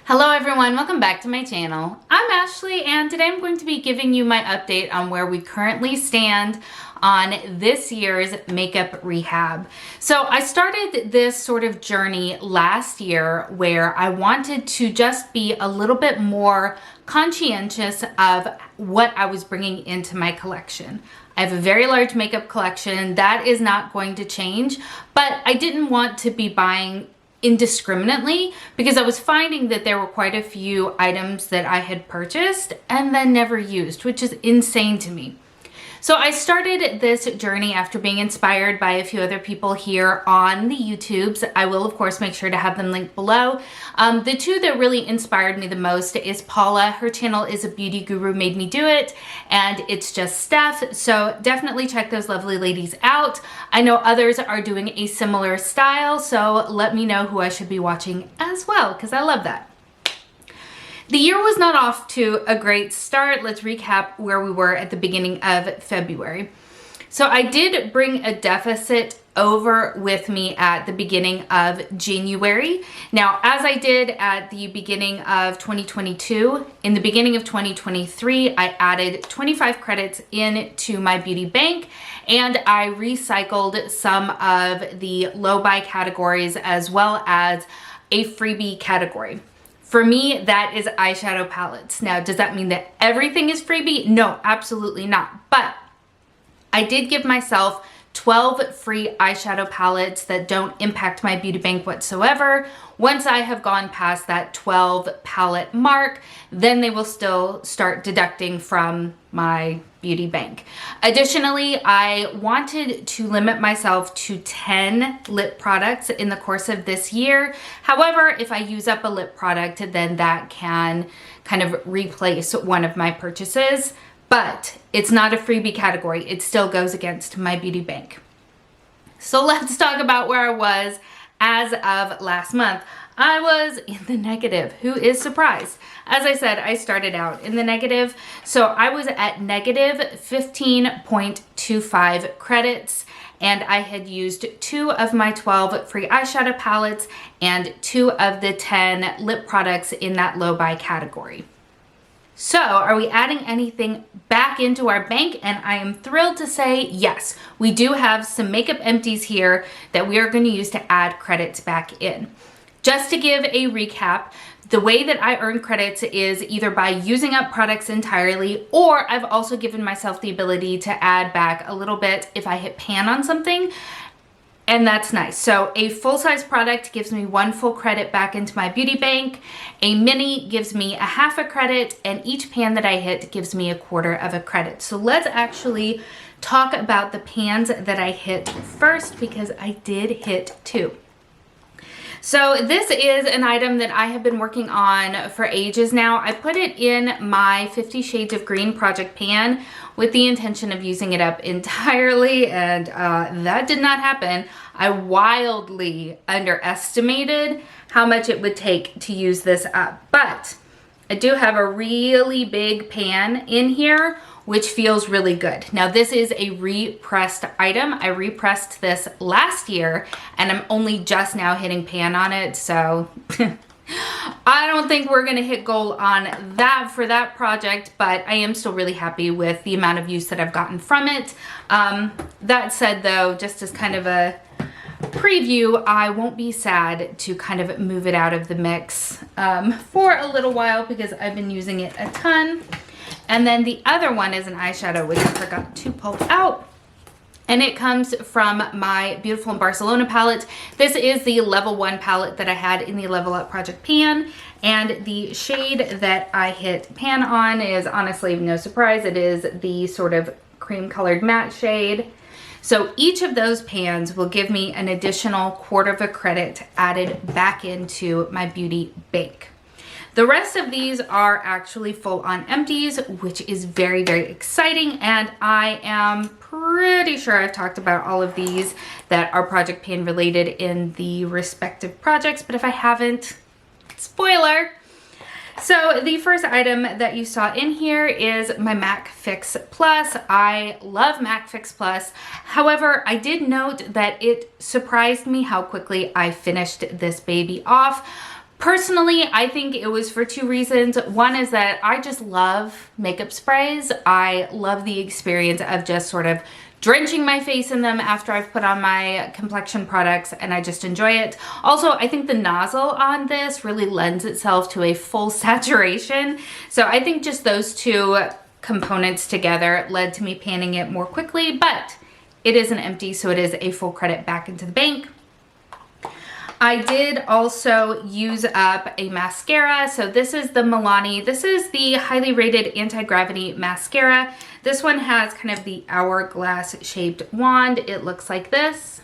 Hello everyone, welcome back to my channel. I'm Ashley and today I'm going to be giving you my update on where we currently stand on this year's makeup rehab. So I started this sort of journey last year where I wanted to just be a little bit more conscientious of what I was bringing into my collection. I have a very large makeup collection that is not going to change, but I didn't want to be buying indiscriminately because I was finding that there were quite a few items that I had purchased and then never used, which is insane to me. So I started this journey after being inspired by a few other people here on the YouTubes. I will of course make sure to have them linked below. The two that really inspired me the most is Paula. Her channel is A Beauty Guru Made Me Do It, and It's Just Steph. So definitely check those lovely ladies out. I know others are doing a similar style, so let me know who I should be watching as well, because I love that. The year was not off to a great start. Let's recap where we were at the beginning of February. So I did bring a deficit over with me at the beginning of January. Now, as I did at the beginning of 2022, in the beginning of 2023, I added 25 credits into my beauty bank and I recycled some of the low buy categories as well as a freebie category. For me, that is eyeshadow palettes. Now, does that mean that everything is freebie? No, absolutely not. But I did give myself 12 free eyeshadow palettes that don't impact my beauty bank whatsoever. Once I have gone past that 12 palette mark, then they will still start deducting from my beauty bank. Additionally, I wanted to limit myself to 10 lip products in the course of this year. However, if I use up a lip product, then that can kind of replace one of my purchases. But it's not a freebie category. It still goes against my beauty bank. So let's talk about where I was as of last month. I was in the negative. Who is surprised? As I said, I started out in the negative. So I was at negative 15.25 credits and I had used 2 of my 12 free eyeshadow palettes and 2 of the 10 lip products in that low buy category. So are we adding anything back into our bank? And I am thrilled to say yes, we do have some makeup empties here that we are going to use to add credits back in. Just to give a recap, the way that I earn credits is either by using up products entirely, or I've also given myself the ability to add back a little bit if I hit pan on something. And that's nice. So a full-size product gives me 1 full credit back into my beauty bank. A mini gives me a half a credit, and each pan that I hit gives me 1/4 of a credit. So let's actually talk about the pans that I hit first, because I did hit 2. So this is an item that I have been working on for ages now. I put it in my 50 Shades of Green project pan with the intention of using it up entirely, and that did not happen. I wildly underestimated how much it would take to use this up, but I do have a really big pan in here, which feels really good. Now this is a repressed item. I repressed this last year and I'm only just now hitting pan on it, so I don't think we're gonna hit goal on that for that project, but I am still really happy with the amount of use that I've gotten from it. That said though, just as kind of a preview, I won't be sad to kind of move it out of the mix for a little while because I've been using it a ton. And then the other one is an eyeshadow, which I forgot to pull out. And it comes from my Beautiful in Barcelona palette. This is the level 1 palette that I had in the Level Up project pan. And the shade that I hit pan on is honestly no surprise. It is the sort of cream colored matte shade. So each of those pans will give me an additional 1/4 of a credit added back into my beauty bank. The rest of these are actually full on empties, which is very, very exciting. And I am pretty sure I've talked about all of these that are project pan related in the respective projects, but if I haven't, spoiler. So the first item that you saw in here is my MAC Fix Plus. I love MAC Fix Plus. However, I did note that it surprised me how quickly I finished this baby off. Personally, I think it was for two reasons. One is that I just love makeup sprays. I love the experience of just sort of drenching my face in them after I've put on my complexion products, and I just enjoy it. Also, I think the nozzle on this really lends itself to a full saturation. So I think just those two components together led to me panning it more quickly, but it is an empty, so it is a full credit back into the bank. I did also use up a mascara. So this is the Milani. This is the highly rated anti-gravity mascara. This one has kind of the hourglass shaped wand. It looks like this.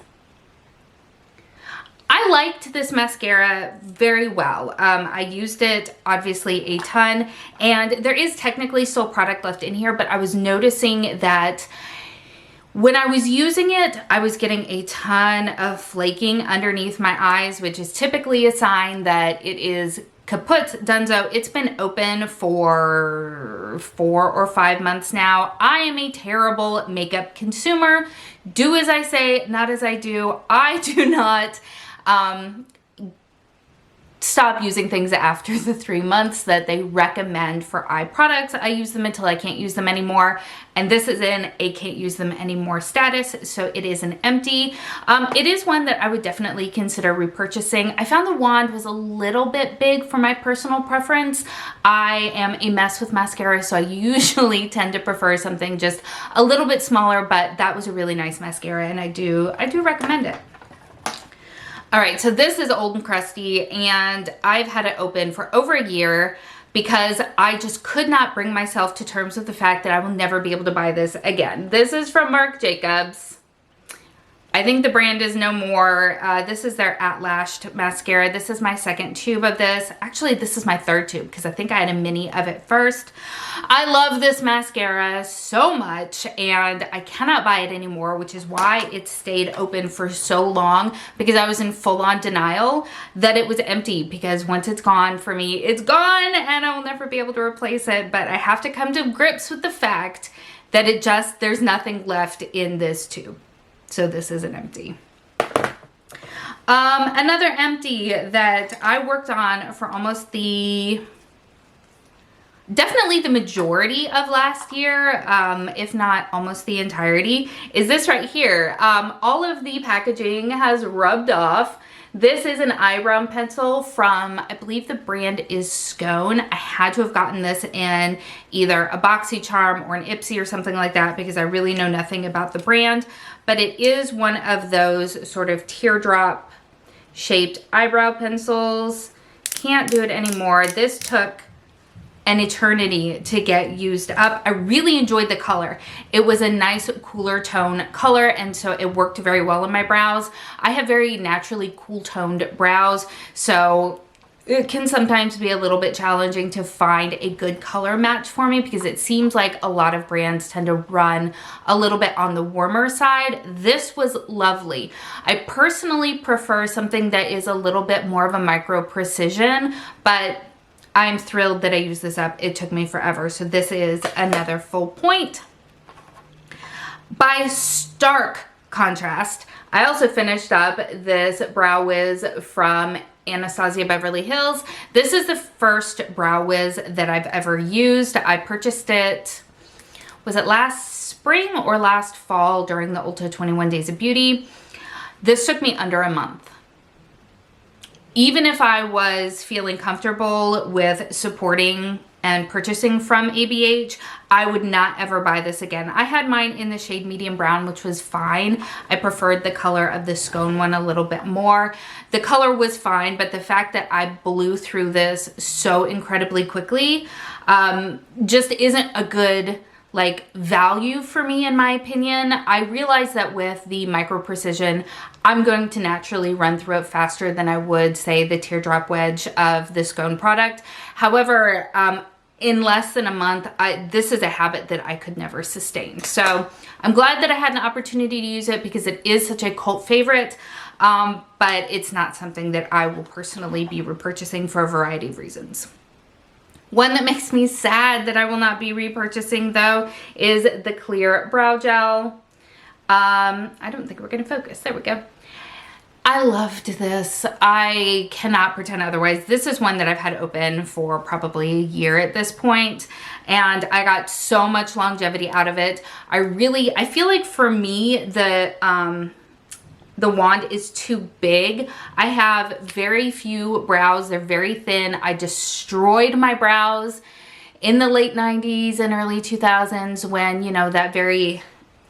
I liked this mascara very well. I used it obviously a ton, and there is technically still product left in here, but I was noticing that when I was using it, I was getting a ton of flaking underneath my eyes, which is typically a sign that it is kaput, dunzo. It's been open for 4 or 5 months now. I am a terrible makeup consumer. Do as I say, not as I do. I do not stop using things after the 3 months that they recommend for eye products. I use them until I can't use them anymore, and this is in a can't use them anymore status, so it is an empty. It is one that I would definitely consider repurchasing. I found the wand was a little bit big for my personal preference. I am a mess with mascara, so I usually tend to prefer something just a little bit smaller, but that was a really nice mascara, and I do recommend it. All right, so this is old and crusty, and I've had it open for over a year because I just could not bring myself to terms with the fact that I will never be able to buy this again. This is from Marc Jacobs. I think the brand is no more. This is their Lashed mascara. This is my second tube of this. Actually, this is my third tube because I think I had a mini of it first. I love this mascara so much, and I cannot buy it anymore, which is why it stayed open for so long, because I was in full-on denial that it was empty, because once it's gone for me, it's gone, and I will never be able to replace it. But I have to come to grips with the fact that there's nothing left in this tube. So this is an empty. Another empty that I worked on for almost definitely the majority of last year, if not almost the entirety, is this right here. All of the packaging has rubbed off. This is an eyebrow pencil from, I believe the brand is Skone. I had to have gotten this in either a BoxyCharm or an Ipsy or something like that, because I really know nothing about the brand. But it is one of those sort of teardrop shaped eyebrow pencils. Can't do it anymore. This took an eternity to get used up. I really enjoyed the color. It was a nice cooler tone color, and so it worked very well on my brows. I have very naturally cool toned brows, so it can sometimes be a little bit challenging to find a good color match for me, because it seems like a lot of brands tend to run a little bit on the warmer side. This was lovely. I personally prefer something that is a little bit more of a micro precision, but I'm thrilled that I used this up. It took me forever. So this is another full point. By stark contrast, I also finished up this Brow Wiz from Anastasia Beverly Hills. This is the first Brow Wiz that I've ever used. I purchased it, was it last spring or last fall during the Ulta 21 Days of Beauty. This took me under a month. Even if I was feeling comfortable with supporting and purchasing from ABH, I would not ever buy this again. I had mine in the shade medium brown, which was fine. I preferred the color of the Skone one a little bit more. The color was fine, but the fact that I blew through this so incredibly quickly just isn't a good value for me, in my opinion. I realize that with the micro precision, I'm going to naturally run through it faster than I would, say, the teardrop wedge of the Skone product. However, in less than a month, this is a habit that I could never sustain. So I'm glad that I had an opportunity to use it, because it is such a cult favorite, but it's not something that I will personally be repurchasing for a variety of reasons. One that makes me sad that I will not be repurchasing, though, is the clear brow gel. I don't think we're going to focus. There we go. I loved this. I cannot pretend otherwise. This is one that I've had open for probably a year at this point, and I got so much longevity out of it. I feel like for me, the wand is too big. I have very few brows. They're very thin. I destroyed my brows in the late 90s and early 2000s when, you know, that very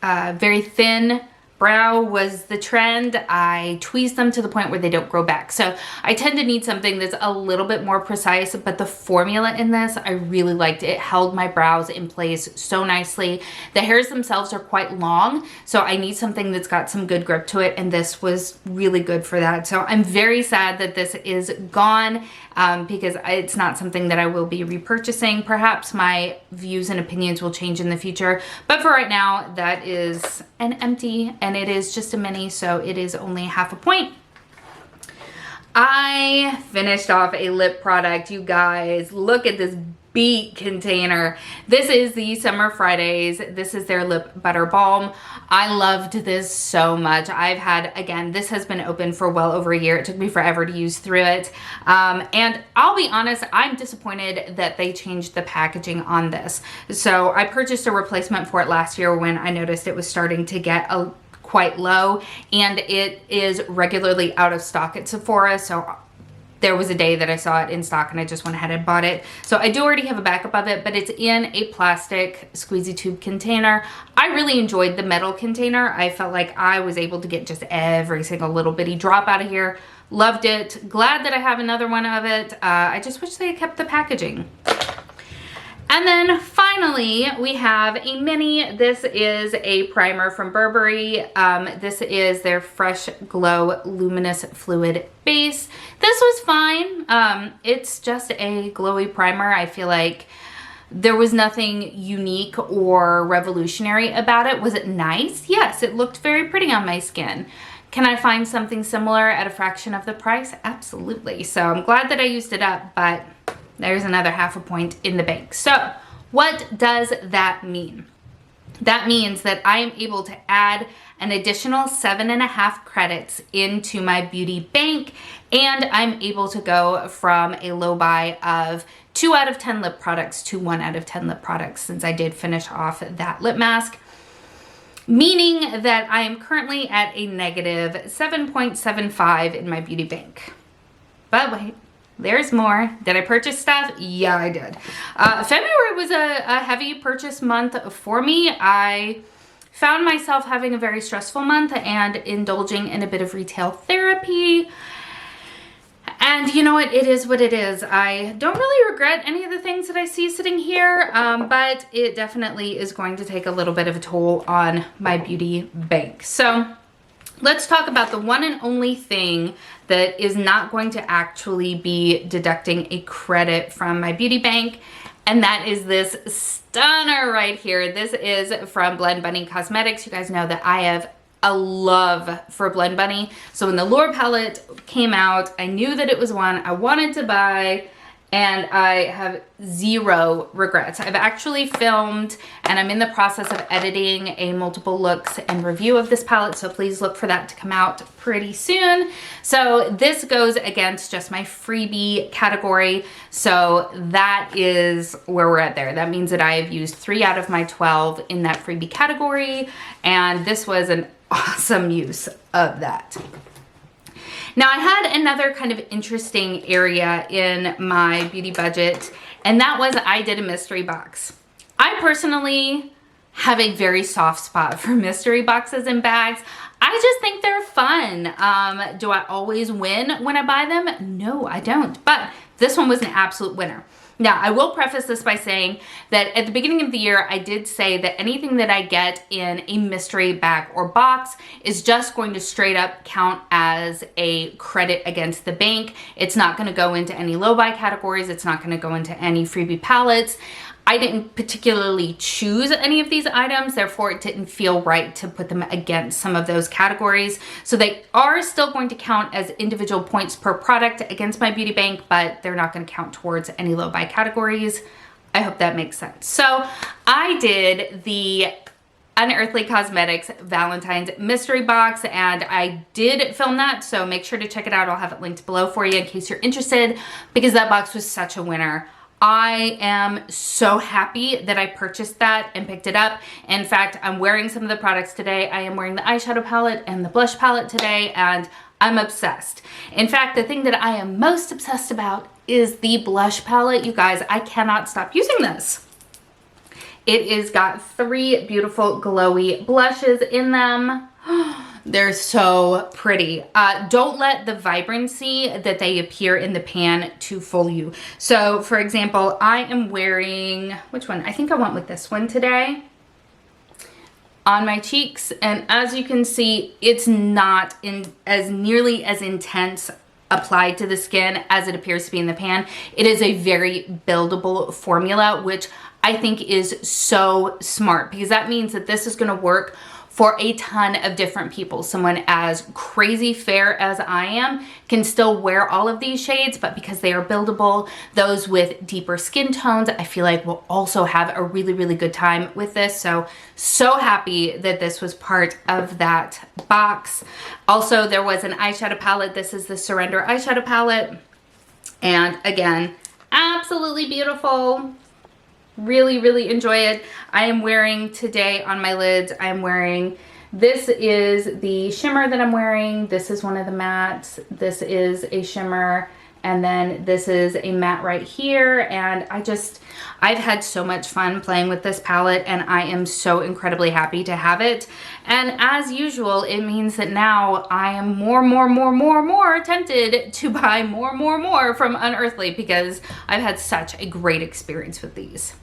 thin brow was the trend. I tweezed them to the point where they don't grow back. So I tend to need something that's a little bit more precise, but the formula in this, I really liked. It held my brows in place so nicely. The hairs themselves are quite long, so I need something that's got some good grip to it, and this was really good for that. So I'm very sad that this is gone because it's not something that I will be repurchasing. Perhaps my views and opinions will change in the future, but for right now, that is an empty, and it is just a mini, so it is only half a point. I finished off a lip product. You guys, look at this beat container. This is the Summer Fridays. This is their lip butter balm. I loved this so much. I've had, again, this has been open for well over a year. It took me forever to use through it. And I'll be honest, I'm disappointed that they changed the packaging on this. So I purchased a replacement for it last year when I noticed it was starting to get quite low, and it is regularly out of stock at Sephora. So there was a day that I saw it in stock and I just went ahead and bought it. So I do already have a backup of it, but it's in a plastic squeezy tube container. I really enjoyed the metal container. I felt like I was able to get just every single little bitty drop out of here. Loved it. Glad that I have another one of it. I just wish they had kept the packaging. And then finally, we have a mini. This is a primer from Burberry. This is their Fresh Glow Luminous Fluid Base. This was fine. It's just a glowy primer. I feel like there was nothing unique or revolutionary about it. Was it nice? Yes, it looked very pretty on my skin. Can I find something similar at a fraction of the price? Absolutely. So I'm glad that I used it up, but there's another half a point in the bank. So what does that mean? That means that I am able to add an additional 7.5 credits into my beauty bank, and I'm able to go from a low buy of 2 out of 10 lip products to 1 out of 10 lip products, since I did finish off that lip mask, meaning that I am currently at a negative 7.75 in my beauty bank. But wait, there's more. Did I purchase stuff? Yeah, I did. February was a heavy purchase month for me. I found myself having a very stressful month and indulging in a bit of retail therapy. And you know what? It is what it is. I don't really regret any of the things that I see sitting here, but it definitely is going to take a little bit of a toll on my beauty bank. So let's talk about the one and only thing that is not going to actually be deducting a credit from my beauty bank, and that is this stunner right here. This is from Blend Bunny Cosmetics. You guys know that I have a love for Blend Bunny. So when the Lure palette came out, I knew that it was one I wanted to buy, and I have zero regrets. I've actually filmed, and I'm in the process of editing a multiple looks and review of this palette, so please look for that to come out pretty soon. So this goes against just my freebie category, so that is where we're at there. That means that I have used 3 out of my 12 in that freebie category, and this was an awesome use of that. Now, I had another kind of interesting area in my beauty budget, and that was I did a mystery box. I personally have a very soft spot for mystery boxes and bags. I just think they're fun. Do I always win when I buy them? No, I don't. But this one was an absolute winner. Now, I will preface this by saying that at the beginning of the year, I did say that anything that I get in a mystery bag or box is just going to straight up count as a credit against the bank. It's not going to go into any low buy categories. It's not going to go into any freebie palettes. I didn't particularly choose any of these items, therefore it didn't feel right to put them against some of those categories. So they are still going to count as individual points per product against my beauty bank, but they're not going to count towards any low buy categories. I hope that makes sense. So I did the Unearthly Cosmetics Valentine's Mystery Box, and I did film that, so make sure to check it out. I'll have it linked below for you in case you're interested, because that box was such a winner. I am so happy that I purchased that and picked it up. In fact, I'm wearing some of the products today. I am wearing the eyeshadow palette and the blush palette today, and I'm obsessed. In fact, the thing that I am most obsessed about is the blush palette. You guys, I cannot stop using this. It is got 3 beautiful glowy blushes in them. They're so pretty. Don't let the vibrancy that they appear in the pan to fool you. So for example, I am wearing, which one? I think I went with this one today on my cheeks. And as you can see, it's not as nearly as intense applied to the skin as it appears to be in the pan. It is a very buildable formula, which I think is so smart, because that means that this is gonna work for a ton of different people. Someone as crazy fair as I am can still wear all of these shades, but because they are buildable, those with deeper skin tones, I feel like will also have a really, really good time with this. So happy that this was part of that box. Also, there was an eyeshadow palette. This is the Surrender eyeshadow palette. And again, absolutely beautiful. Really, really enjoy it. I am wearing today on my lids, I'm wearing, this is the shimmer that I'm wearing. This is one of the mattes. This is a shimmer. And then this is a matte right here. And I've had so much fun playing with this palette, and I am so incredibly happy to have it. And as usual, it means that now I am more tempted to buy more from Unearthly, because I've had such a great experience with these.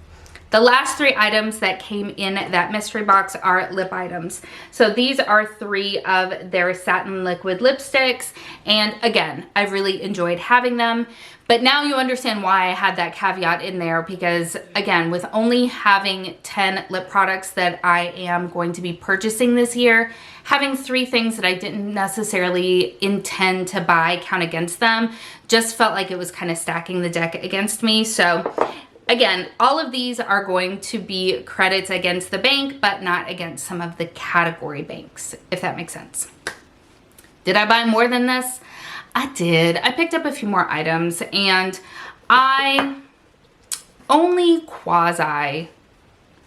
The last 3 items that came in that mystery box are lip items. So these are 3 of their satin liquid lipsticks. And again, I've really enjoyed having them. But now you understand why I had that caveat in there, because again, with only having 10 lip products that I am going to be purchasing this year, having 3 things that I didn't necessarily intend to buy count against them just felt like it was kind of stacking the deck against me. So again, all of these are going to be credits against the bank, but not against some of the category banks, if that makes sense. Did I buy more than this? I did. I picked up a few more items, and I only I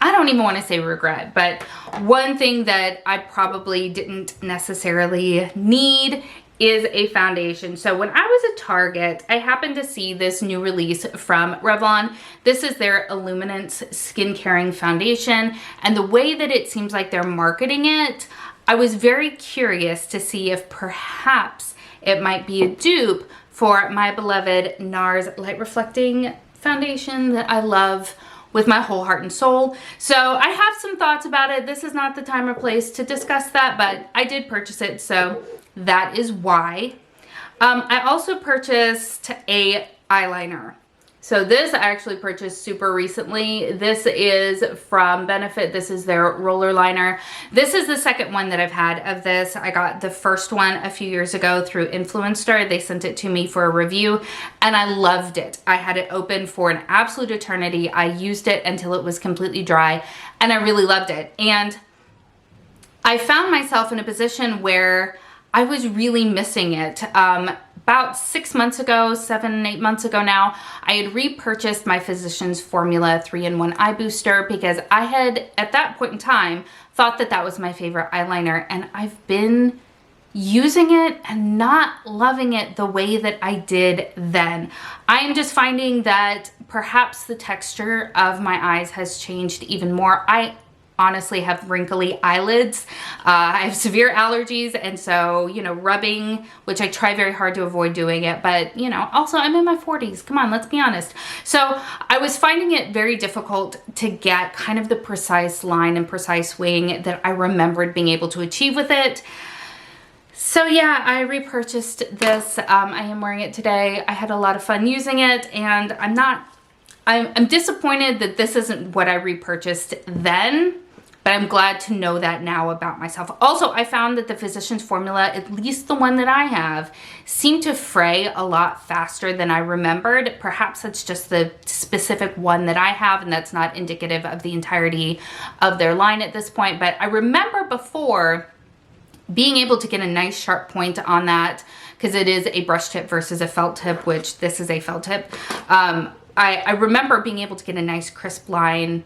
don't even want to say regret, but one thing that I probably didn't necessarily need is a foundation. So when I was at Target, I happened to see this new release from Revlon. This is their Illuminance Skin Caring Foundation, and the way that it seems like they're marketing it, I was very curious to see if perhaps it might be a dupe for my beloved NARS Light Reflecting Foundation that I love with my whole heart and soul. So I have some thoughts about it. This is not the time or place to discuss that, but I did purchase it, so that is why. I also purchased a eyeliner. So this I actually purchased super recently. This is from Benefit. This is their roller liner. This is the second one that I've had of this. I got the first one a few years ago through Influencer. They sent it to me for a review, and I loved it. I had it open for an absolute eternity. I used it until it was completely dry, and I really loved it. And I found myself in a position where I was really missing it. About 6 months ago, 7, 8 months ago now, I had repurchased my Physicians Formula 3-in-1 Eye Booster, because I had, at that point in time, thought that that was my favorite eyeliner, and I've been using it and not loving it the way that I did then. I am just finding that perhaps the texture of my eyes has changed even more. I honestly have wrinkly eyelids. I have severe allergies, and so, you know, rubbing, which I try very hard to avoid doing it, but, you know, also I'm in my 40s. Come on, let's be honest. So I was finding it very difficult to get kind of the precise line and precise wing that I remembered being able to achieve with it. So yeah, I repurchased this. I am wearing it today. I had a lot of fun using it, and I'm disappointed that this isn't what I repurchased then. but I'm glad to know that now about myself. Also, I found that the Physicians Formula, at least the one that I have, seemed to fray a lot faster than I remembered. Perhaps that's just the specific one that I have, and that's not indicative of the entirety of their line at this point. But I remember before being able to get a nice sharp point on that, because it is a brush tip versus a felt tip, which this is a felt tip. I remember being able to get a nice crisp line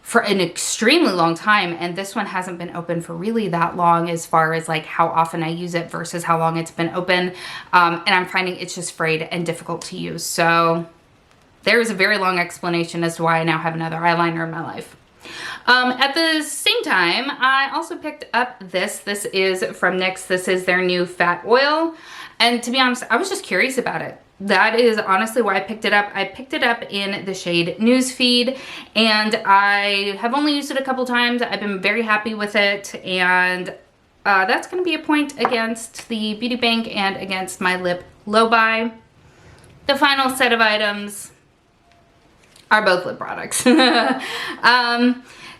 for an extremely long time, and this one hasn't been open for really that long as far as like how often I use it versus how long it's been open, and I'm finding it's just frayed and difficult to use. So there is a very long explanation as to why I now have another eyeliner in my life. At the same time, I also picked up this. This is from NYX. This is their new fat oil, and to be honest, I was just curious about it. That is honestly why I picked it up. I picked it up in the shade Newsfeed, and I have only used it a couple times. I've been very happy with it, and that's going to be a point against the Beauty Bank and against my lip low buy. The final set of items are both lip products.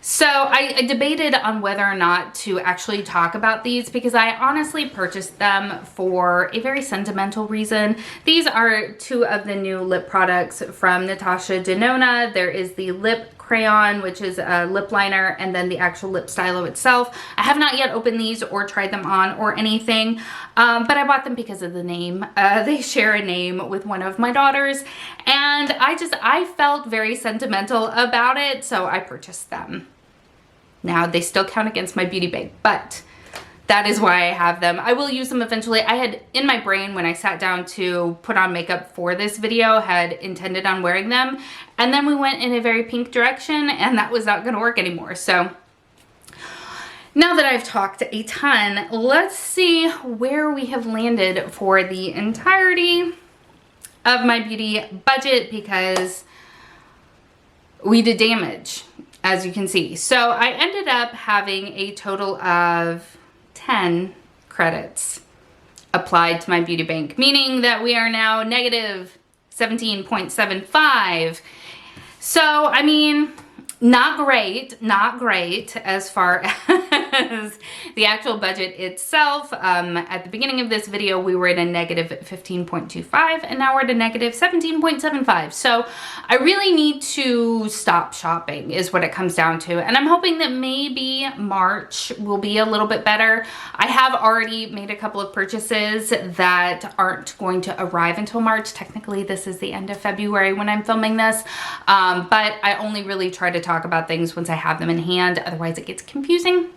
So I debated on whether or not to actually talk about these, because I honestly purchased them for a very sentimental reason. These are two of the new lip products from Natasha Denona. There is the lip crayon, which is a lip liner, and then the actual lip stylo itself. I have not yet opened these or tried them on or anything, but I bought them because of the name. They share a name with one of my daughters, and I felt very sentimental about it, so I purchased them. Now, they still count against my beauty bank, but that is why I have them. I will use them eventually. I had in my brain when I sat down to put on makeup for this video, had intended on wearing them, and then we went in a very pink direction, and that was not gonna work anymore. So now that I've talked a ton, let's see where we have landed for the entirety of my beauty budget, because we did damage, as you can see. So I ended up having a total of 10 credits applied to my beauty bank, meaning that we are now negative 17.75. So, I mean, not great as far as the actual budget itself. At the beginning of this video, we were at a negative 15.25, and now we're at a negative 17.75. So I really need to stop shopping is what it comes down to. And I'm hoping that maybe March will be a little bit better. I have already made a couple of purchases that aren't going to arrive until March. Technically, this is the end of February when I'm filming this, but I only really try to talk about things once I have them in hand, otherwise it gets confusing.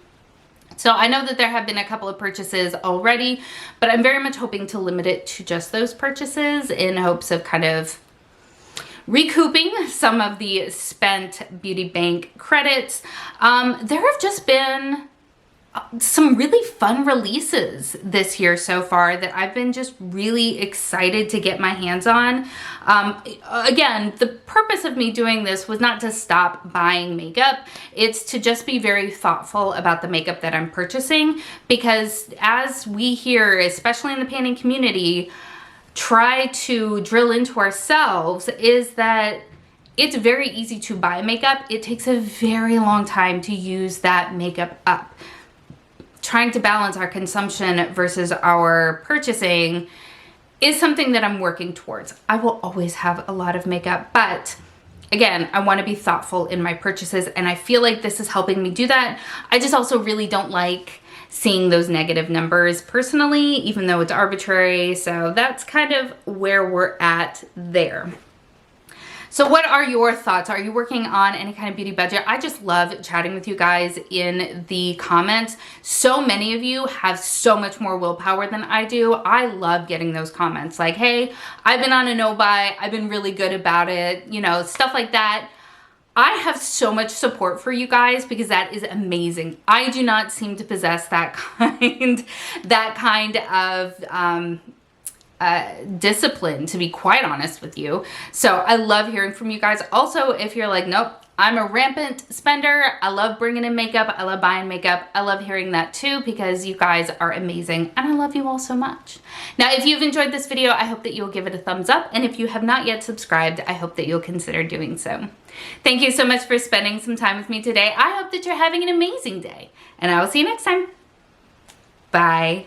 So I know that there have been a couple of purchases already, but I'm very much hoping to limit it to just those purchases in hopes of kind of recouping some of the spent beauty bank credits. There have just been some really fun releases this year so far that I've been just really excited to get my hands on. Again, the purpose of me doing this was not to stop buying makeup. It's to just be very thoughtful about the makeup that I'm purchasing, because as we hear, especially in the painting community, try to drill into ourselves, is that it's very easy to buy makeup. It takes a very long time to use that makeup up. Trying to balance our consumption versus our purchasing is something that I'm working towards. I will always have a lot of makeup, but again, I want to be thoughtful in my purchases, and I feel like this is helping me do that. I just also really don't like seeing those negative numbers personally, even though it's arbitrary. So that's kind of where we're at there. So what are your thoughts? Are you working on any kind of beauty budget? I just love chatting with you guys in the comments. So many of you have so much more willpower than I do. I love getting those comments like, hey, I've been on a no buy. I've been really good about it. You know, stuff like that. I have so much support for you guys because that is amazing. I do not seem to possess that kind of discipline, to be quite honest with you. So I love hearing from you guys. Also, if you're like, nope, I'm a rampant spender. I love bringing in makeup. I love buying makeup. I love hearing that too because you guys are amazing and I love you all so much. Now, if you've enjoyed this video, I hope that you'll give it a thumbs up. And if you have not yet subscribed, I hope that you'll consider doing so. Thank you so much for spending some time with me today. I hope that you're having an amazing day and I will see you next time. Bye.